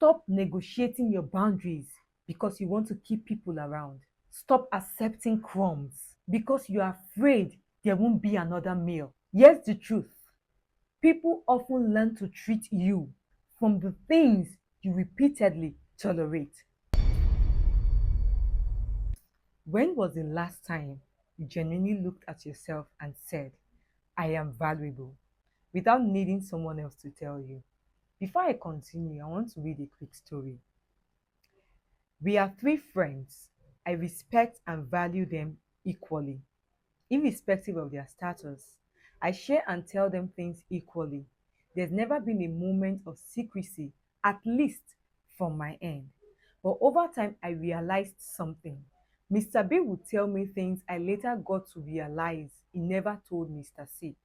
Stop negotiating your boundaries because you want to keep people around. Stop accepting crumbs because you are afraid there won't be another meal. Here's the truth. People often learn to treat you from the things you repeatedly tolerate. When was the last time you genuinely looked at yourself and said, I am valuable, without needing someone else to tell you? Before I continue, I want to read a quick story. We are three friends. I respect and value them equally, irrespective of their status. I share and tell them things equally. There's never been a moment of secrecy, at least from my end. But over time, I realized something. Mr. B would tell me things I later got to realize he never told Mr. C.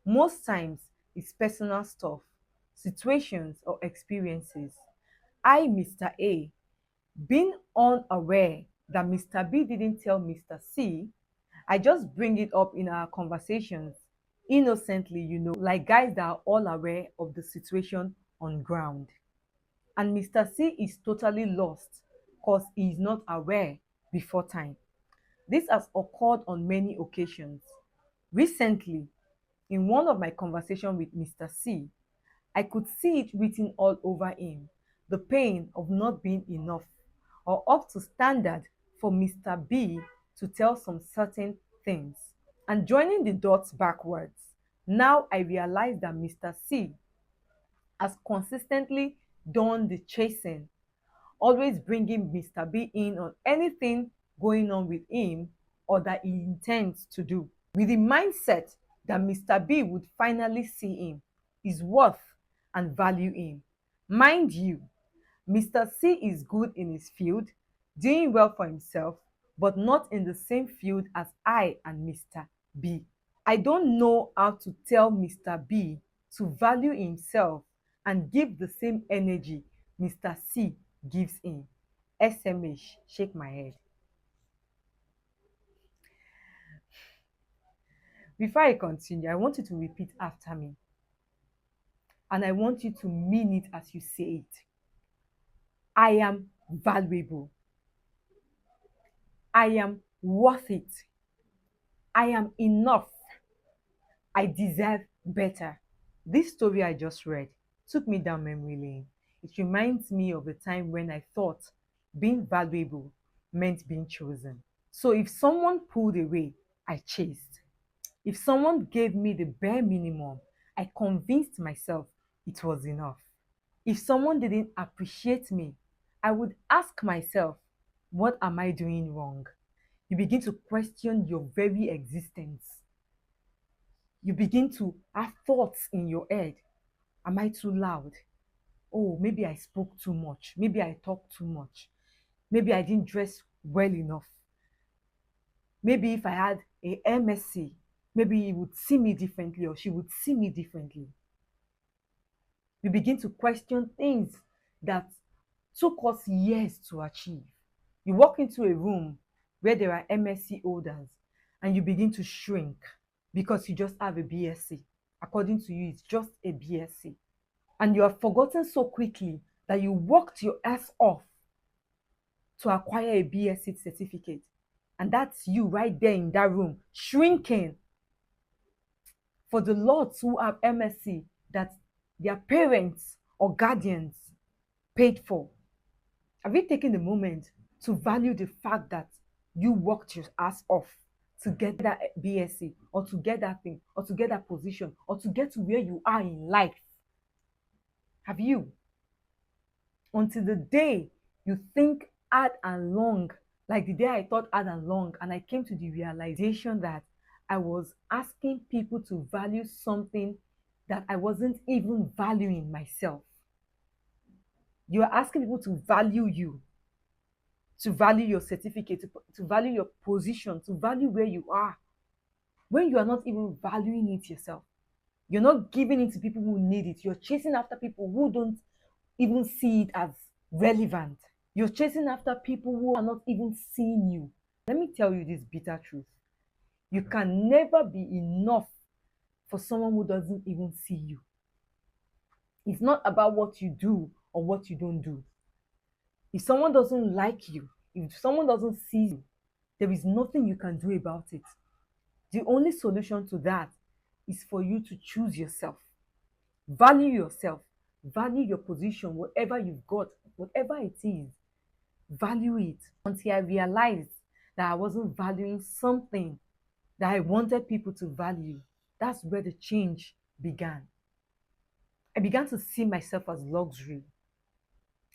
Most times, it's personal stuff, situations, or experiences. I, Mr. A, being unaware that Mr. B didn't tell Mr. C, I just bring it up in our conversations innocently, like guys that are all aware of the situation on ground. And Mr. C is totally lost because he is not aware before time. This has occurred on many occasions. Recently, in one of my conversations with Mr. C, I could see it written all over him, the pain of not being enough or up to standard for Mr. B to tell some certain things. And joining the dots backwards, now I realize that Mr. C has consistently done the chasing, always bringing Mr. B in on anything going on with him or that he intends to do, with the mindset that Mr. B would finally see him, his worth, and value him. Mind you, Mr. C is good in his field, doing well for himself, but not in the same field as I and Mr. B. I don't know how to tell Mr. B to value himself and give the same energy Mr. C gives him. SMH, shake my head. Before I continue, I want you to repeat after me. And I want you to mean it as you say it. I am valuable. I am worth it. I am enough. I deserve better. This story I just read took me down memory lane. It reminds me of a time when I thought being valuable meant being chosen. So if someone pulled away, I chased. If someone gave me the bare minimum, I convinced myself it was enough. If someone didn't appreciate me, I would ask myself, what am I doing wrong? You begin to question your very existence. You begin to have thoughts in your head. Am I too loud? Oh, maybe I spoke too much. Maybe I talked too much. Maybe I didn't dress well enough. Maybe if I had a MSc, maybe he would see me differently or she would see me differently. We begin to question things that took us years to achieve. You walk into a room where there are MSc holders and you begin to shrink because you just have a BSc. According to you, it's just a BSc. And you have forgotten so quickly that you worked your ass off to acquire a BSc certificate. And that's you right there in that room, shrinking for the lots who have MSc that their parents or guardians paid for. Have you taken the moment to value the fact that you worked your ass off to get that BSc or to get that thing or to get that position or to get to where you are in life? Have you? Until the day you think hard and long, like the day I thought hard and long, and I came to the realization that I was asking people to value something that I wasn't even valuing myself. You are asking people to value you, to value your certificate, to value your position, to value where you are, when you are not even valuing it yourself. You're not giving it to people who need it. You're chasing after people who don't even see it as relevant. You're chasing after people who are not even seeing you. Let me tell you this bitter truth. You can never be enough for someone who doesn't even see you. It's not about what you do or what you don't do. If someone doesn't like you, if someone doesn't see you, there is nothing you can do about it. The only solution to that is for you to choose yourself. Value yourself. Value your position, whatever you've got, whatever it is. Value it. Until I realized that I wasn't valuing something that I wanted people to value, that's where the change began. I began to see myself as luxury.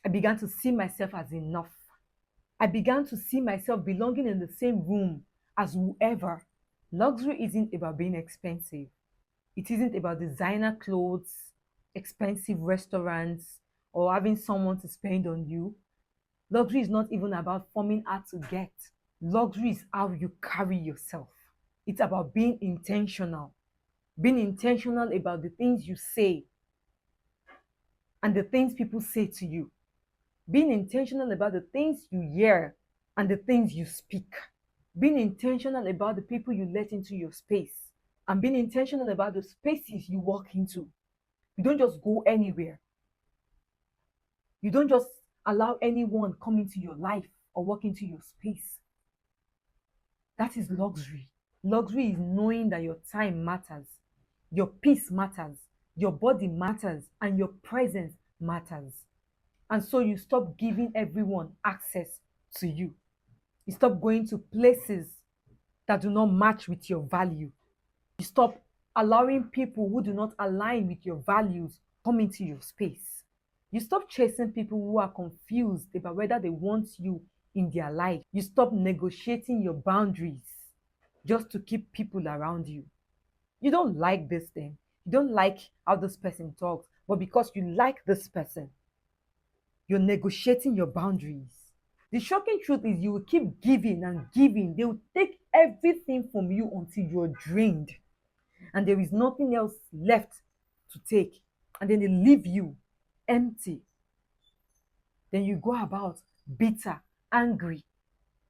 I began to see myself as enough. I began to see myself belonging in the same room as whoever. Luxury isn't about being expensive. It isn't about designer clothes, expensive restaurants, or having someone to spend on you. Luxury is not even about forming hard to get. Luxury is how you carry yourself. It's about being intentional. Being intentional about the things you say and the things people say to you. Being intentional about the things you hear and the things you speak. Being intentional about the people you let into your space. And being intentional about the spaces you walk into. You don't just go anywhere. You don't just allow anyone come into your life or walk into your space. That is luxury. Luxury is knowing that your time matters, your peace matters, your body matters, and your presence matters. And so you stop giving everyone access to you. You stop going to places that do not match with your value. You stop allowing people who do not align with your values come into your space. You stop chasing people who are confused about whether they want you in their life. You stop negotiating your boundaries just to keep people around you. You don't like this thing. You don't like how this person talks, but because you like this person, you're negotiating your boundaries. The shocking truth is you will keep giving and giving. They will take everything from you until you're drained and there is nothing else left to take. And then they leave you empty. Then you go about bitter, angry.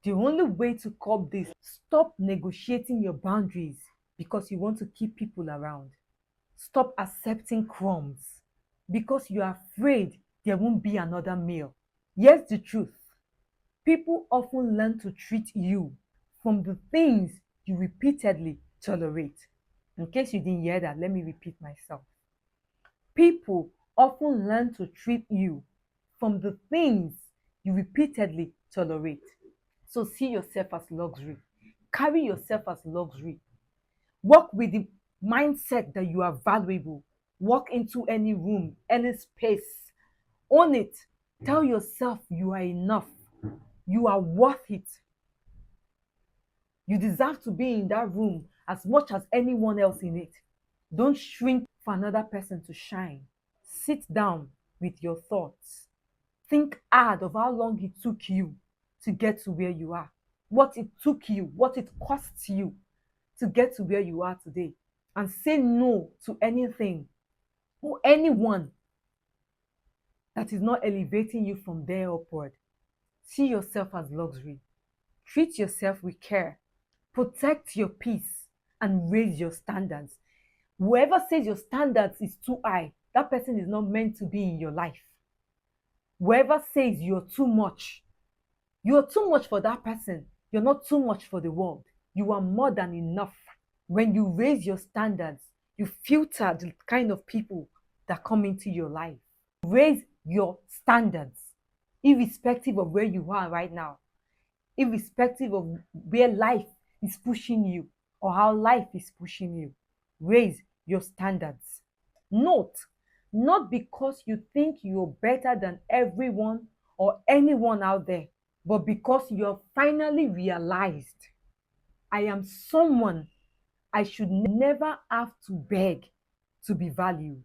The only way to curb this, stop negotiating your boundaries because you want to keep people around. Stop accepting crumbs because you are afraid there won't be another meal. Here's the truth. People often learn to treat you from the things you repeatedly tolerate. In case you didn't hear that, let me repeat myself. People often learn to treat you from the things you repeatedly tolerate. So see yourself as luxury. Carry yourself as luxury. Work with the mindset that you are valuable. Walk into any room, any space. Own it. Tell yourself you are enough. You are worth it. You deserve to be in that room as much as anyone else in it. Don't shrink for another person to shine. Sit down with your thoughts. Think hard of how long it took you to get to where you are. What it took you, what it cost you to get to where you are today. And say no to anything or anyone that is not elevating you from there upward. See yourself as luxury. Treat yourself with care. Protect your peace and raise your standards. Whoever says your standards is too high, that person is not meant to be in your life. Whoever says you're too much for that person. You're not too much for the world. You are more than enough. When you raise your standards, you filter the kind of people that come into your life. Raise your standards, irrespective of where you are right now, irrespective of where life is pushing you or how life is pushing you. Raise your standards. Note, not because you think you're better than everyone or anyone out there, but because you're finally realized, I am someone I should never have to beg to be valued.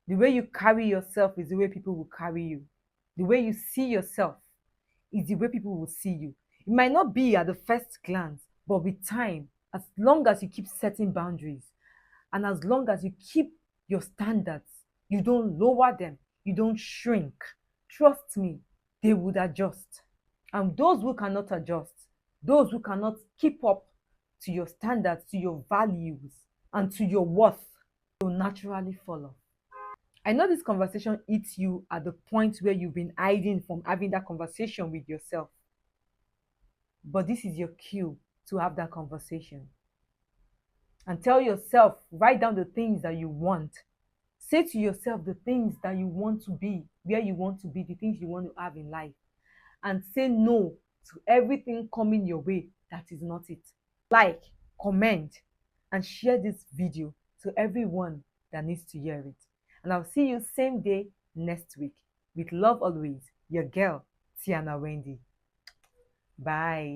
The way you carry yourself is the way people will carry you. The way you see yourself is the way people will see you. It might not be at the first glance, but with time, as long as you keep setting boundaries and as long as you keep your standards, you don't lower them, you don't shrink. Trust me, they would adjust. And those who cannot adjust, those who cannot keep up to your standards, to your values, and to your worth, will naturally follow. I know this conversation hits you at the point where you've been hiding from having that conversation with yourself. But this is your cue to have that conversation. And tell yourself, write down the things that you want. Say to yourself the things that you want to be, where you want to be, the things you want to have in life. And say no to everything coming your way that is not it. Like, comment, and share this video to everyone that needs to hear it. And I'll see you same day next week. With love always, your girl, Tiana Wendy. Bye.